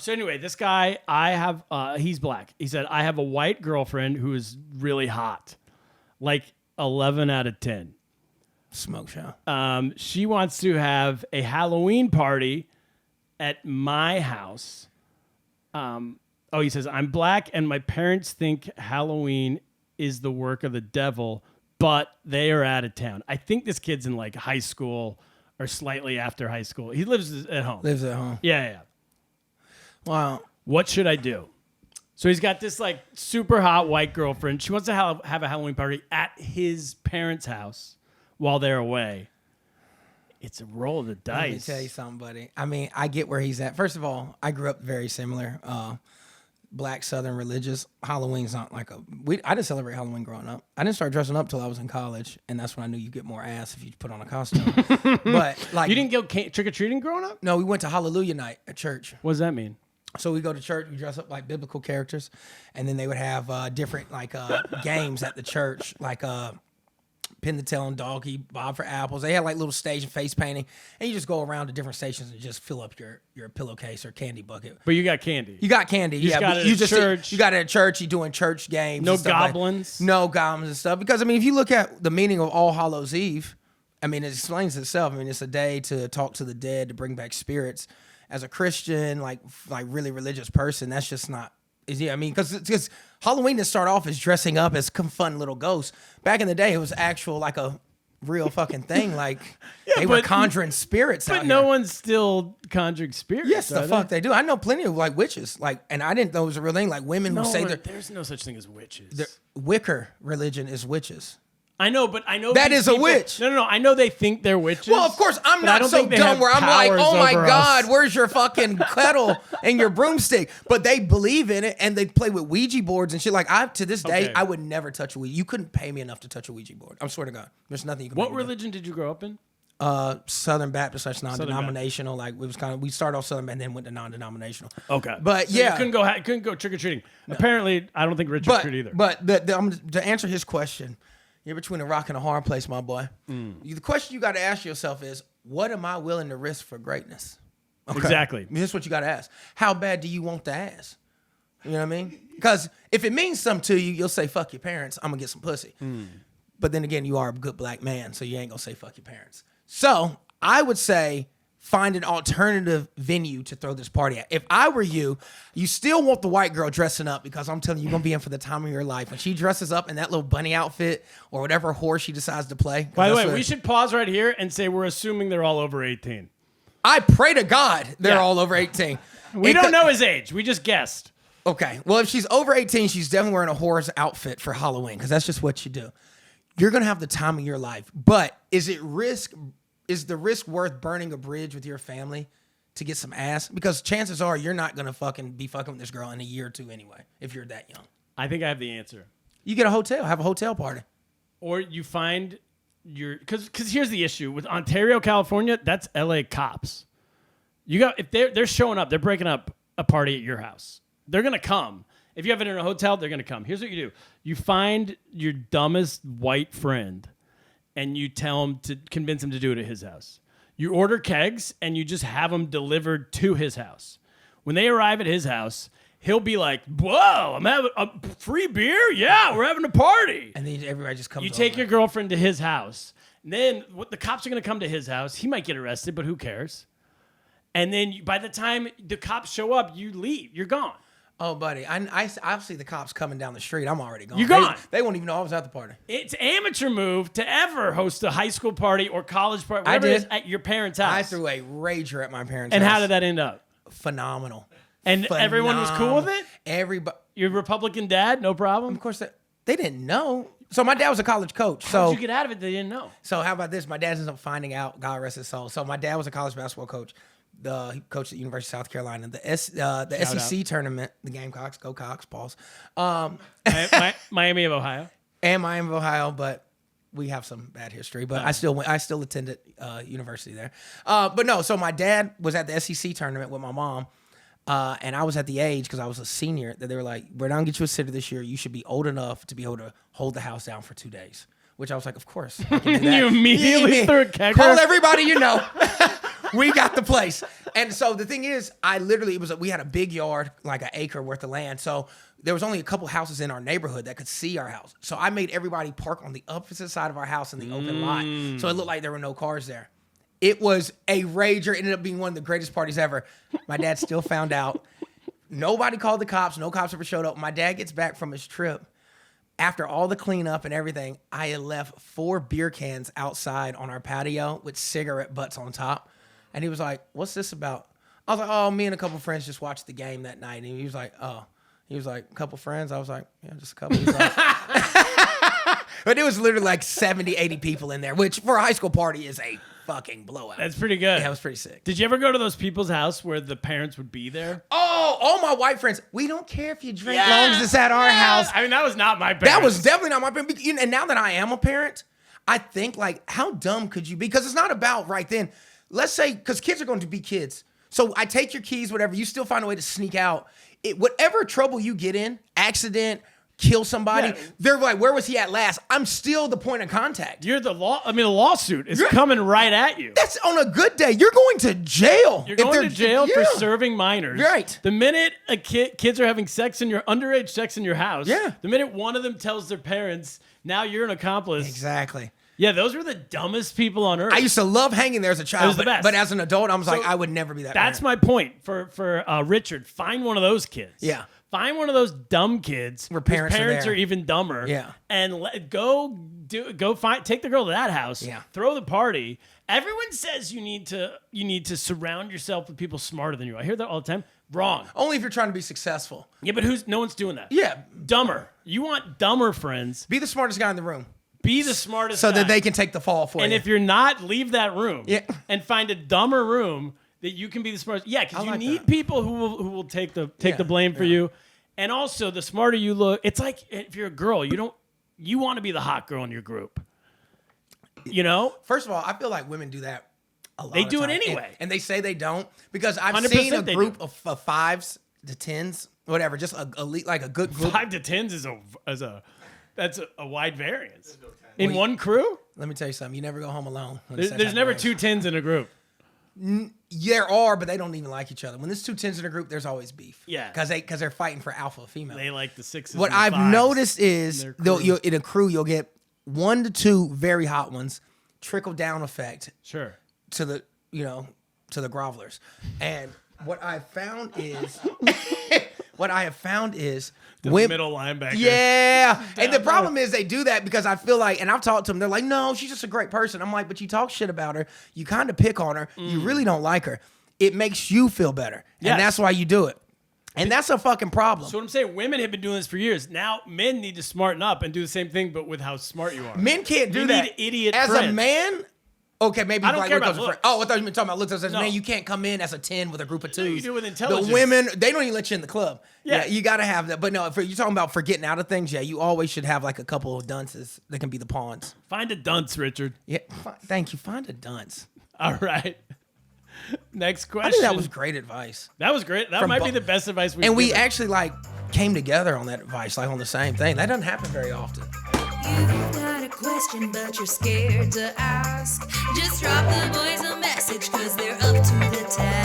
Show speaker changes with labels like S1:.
S1: So anyway, this guy, he's black. He said, I have a white girlfriend who is really hot. Like 11 out of 10.
S2: Smoke show.
S1: She wants to have a Halloween party at my house. He says, I'm black and my parents think Halloween is the work of the devil, but they are out of town. I think this kid's in like high school or slightly after high school. He lives at home.
S2: Lives at home.
S1: Yeah.
S2: Wow.
S1: What should I do? So he's got this like super hot white girlfriend. She wants to have a Halloween party at his parents' house while they're away. It's a roll of the dice.
S2: Let me tell you something, buddy. I mean, I get where he's at. First of all, I grew up very similar. Black Southern religious. Halloween's not like I didn't celebrate Halloween growing up. I didn't start dressing up till I was in college, and that's when I knew you get more ass if you put on a costume. But like,
S1: you didn't go trick or treating growing up?
S2: No, we went to Hallelujah night at church.
S1: What does that mean?
S2: So we go to church, we dress up like biblical characters, and then they would have different like games at the church, like pin the tail on doggy, bob for apples. They had like little stage and face painting, and you just go around to different stations and just fill up your pillowcase or candy bucket.
S1: But you got candy.
S2: You got candy,
S1: you
S2: yeah.
S1: Got
S2: but
S1: it at church.
S2: You got it at church. You doing church games.
S1: No
S2: and stuff
S1: goblins.
S2: No goblins and stuff. Because I mean, if you look at the meaning of All Hallows Eve, I mean, it explains itself. I mean, it's a day to talk to the dead, to bring back spirits. As a Christian, like really religious person, that's just not. I mean, because Halloween didn't start off as dressing up as fun little ghosts. Back in the day, it was actual like a real fucking thing. Like they were conjuring spirits.
S1: But no one's still conjuring spirits.
S2: Yes, the fuck they do. I know plenty of like witches. Like, and I didn't know it was a real thing. Like women would say that
S1: there's no such thing as witches.
S2: The Wicca religion is witches.
S1: I know, but I know
S2: that is a witch.
S1: No. I know they think they're witches.
S2: Well, of course, I'm not so dumb where I'm like, oh my God, where's your fucking kettle and your broomstick? But they believe in it and they play with Ouija boards and shit. Like to this day, I would never touch a Ouija. You couldn't pay me enough to touch a Ouija board. I swear to God, there's nothing you can.
S1: What religion did you grow up in?
S2: Southern Baptist / non-denominational. Like it was kind of, we started off Southern and then went to non-denominational.
S1: Okay,
S2: but
S1: so you couldn't go trick or treating. No. Apparently, I don't think Richard could either.
S2: But to answer his question. You're between a rock and a hard place, my boy. The question you got to ask yourself is, what am I willing to risk for greatness?
S1: Okay. Exactly.
S2: This is what you got to ask. How bad do you want the ass? You know what I mean? Because if it means something to you, you'll say, fuck your parents. I'm going to get some pussy. But then again, you are a good black man, so you ain't going to say fuck your parents. So I would say find an alternative venue to throw this party at. If I were you, you still want the white girl dressing up because I'm telling you, you're going to be in for the time of your life. When she dresses up in that little bunny outfit or whatever horse she decides to play.
S1: By the way, we should pause right here and say we're assuming they're all over 18.
S2: I pray to God they're all over 18.
S1: We don't know his age. We just guessed.
S2: Okay. Well, if she's over 18, she's definitely wearing a horse outfit for Halloween because that's just what you do. You're going to have the time of your life. But is the risk worth burning a bridge with your family to get some ass? Because chances are you're not going to be fucking with this girl in a year or two anyway, if you're that young.
S1: I think I have the answer.
S2: You get a hotel, have a hotel party.
S1: Or you find because here's the issue. With Ontario, California, that's LA cops. If they're showing up, they're breaking up a party at your house. They're going to come. If you have it in a hotel, they're going to come. Here's what you do. You find your dumbest white friend and you tell him to convince him to do it at his house. You order kegs and you just have them delivered to his house. When they arrive at his house, he'll be like, whoa, I'm having a free beer? Yeah, we're having a party.
S2: And then everybody just comes over.
S1: You take your girlfriend to his house. And then the cops are going to come to his house. He might get arrested, but who cares? And then by the time the cops show up, you leave. You're gone.
S2: Oh, buddy, I see the cops coming down the street. I'm already gone.
S1: You're gone.
S2: They won't even know I was at the party.
S1: It's amateur move to ever host a high school party or college party, whatever it is, at your parents' house.
S2: I threw a rager at my parents' house.
S1: And how did that end up?
S2: Phenomenal.
S1: And everyone was cool with it?
S2: Everybody.
S1: Your Republican dad, no problem?
S2: Of course, they didn't know. So my dad was a college coach.
S1: How did you get out of it? They didn't know.
S2: So how about this? My dad ends up finding out, God rest his soul. So my dad was a college basketball coach. He coached at the University of South Carolina. The SEC tournament, the Gamecocks, go Cox, pause.
S1: Miami of Ohio.
S2: And Miami of Ohio, but we have some bad history. But I still attended university there. But no, so my dad was at the SEC tournament with my mom. And I was at the age, because I was a senior, that they were like, we're not going to get you a sitter this year. You should be old enough to be able to hold the house down for 2 days. Which I was like, of course. I can do that.
S1: You immediately threw a keg.
S2: Call everybody you know. We got the place. And so the thing is, we had a big yard, like an acre worth of land. So there was only a couple houses in our neighborhood that could see our house. So I made everybody park on the opposite side of our house in the open lot. So it looked like there were no cars there. It was a rager. It ended up being one of the greatest parties ever. My dad still found out. Nobody called the cops. No cops ever showed up. My dad gets back from his trip. After all the cleanup and everything, I had left 4 beer cans outside on our patio with cigarette butts on top. And he was like, "What's this about?" I was like, "Oh, me and a couple friends just watched the game that night." And he was like, "Oh." He was like, "A couple friends?" I was like, "Yeah, just a couple." He was like, but it was literally like 70, 80 people in there, which for a high school party is a fucking blowout.
S1: That's pretty good.
S2: Yeah, it was pretty sick.
S1: Did you ever go to those people's house where the parents would be there?
S2: Oh, all my white friends. We don't care if you drink, long as it's at our house.
S1: I mean, that was not my parents.
S2: That was definitely not my parent. And now that I am a parent, I think, like, how dumb could you be? Because it's not about right then. Let's say, because kids are going to be kids. So I take your keys, whatever. You still find a way to sneak out. Whatever trouble you get in, accident, kill somebody, they're like, "Where was he at last?" I'm still the point of contact.
S1: You're the law. I mean, a lawsuit is coming right at you.
S2: That's on a good day. You're going to jail.
S1: You're going to jail for serving minors.
S2: Right.
S1: The minute kids are having underage sex in your house, the minute one of them tells their parents, now you're an accomplice.
S2: Exactly.
S1: Yeah, those were the dumbest people on earth.
S2: I used to love hanging there as a child,
S1: It was the best.
S2: but as an adult, I was like, I would never be that.
S1: That's my point for Richard. Find one of those kids.
S2: Yeah.
S1: Find one of those dumb kids
S2: where parents
S1: are even dumber.
S2: Yeah.
S1: And take the girl to that house.
S2: Yeah.
S1: Throw the party. Everyone says you need to surround yourself with people smarter than you. I hear that all the time. Wrong.
S2: Only if you're trying to be successful.
S1: Yeah, but no one's doing that.
S2: Yeah.
S1: Dumber. You want dumber friends.
S2: Be the smartest guy in the room.
S1: Be the smartest
S2: so
S1: guy.
S2: that they can take the fall for you.
S1: And if you're not, leave that room.
S2: Yeah.
S1: And find a dumber room that you can be the smartest. Yeah, because you need people who will take the blame for you. And also, the smarter you look, it's like if you're a girl, you want to be the hot girl in your group. You know?
S2: First of all, I feel like women do that a lot.
S1: They
S2: of
S1: do it
S2: times.
S1: anyway.
S2: And they say they don't because I've seen a group of 5s to 10s, whatever, just a good group.
S1: 5 to 10s is a wide variance. In one crew?
S2: Let me tell you something. You never go home alone.
S1: There's never 2 10s in a group.
S2: There are, but they don't even like each other. When there's 2 10s in a group, there's always beef.
S1: Yeah.
S2: Because they're fighting for alpha female.
S1: They like the 6s.
S2: What
S1: and the
S2: I've
S1: 5s
S2: noticed is
S1: in
S2: in a crew, you'll get 1 to 2 very hot ones, trickle down effect.
S1: Sure.
S2: To the grovelers. And what I found is
S1: the middle linebacker.
S2: Yeah. And the problem is they do that because I feel like, and I've talked to them, they're like, "No, she's just a great person." I'm like, "But you talk shit about her. You kind of pick on her. You really don't like her. It makes you feel better." And that's why you do it. And that's a fucking problem.
S1: So what I'm saying, women have been doing this for years. Now men need to smarten up and do the same thing, but with how smart you are.
S2: Men can't do that.
S1: You need idiot
S2: as
S1: friends.
S2: a man. Okay, maybe
S1: I don't care about looks.
S2: Oh, I thought you were talking about looks. As a
S1: No.
S2: man, you can't come in as a 10 with a group of 2s.
S1: You do it with intelligence.
S2: The women, they don't even let you in the club.
S1: Yeah.
S2: You got to have that. But no, if you're talking about for getting out of things, you always should have like a couple of dunces that can be the pawns.
S1: Find a dunce, Richard.
S2: Yeah, thank you. Find a dunce.
S1: All right. Next question.
S2: I think that was great advice.
S1: That was great. That might be the best advice we've
S2: And we
S1: given.
S2: actually came together on that advice, on the same thing. That doesn't happen very often.
S3: You got a question, but you're scared to ask. Just drop the boys a message, 'cause they're up to the task.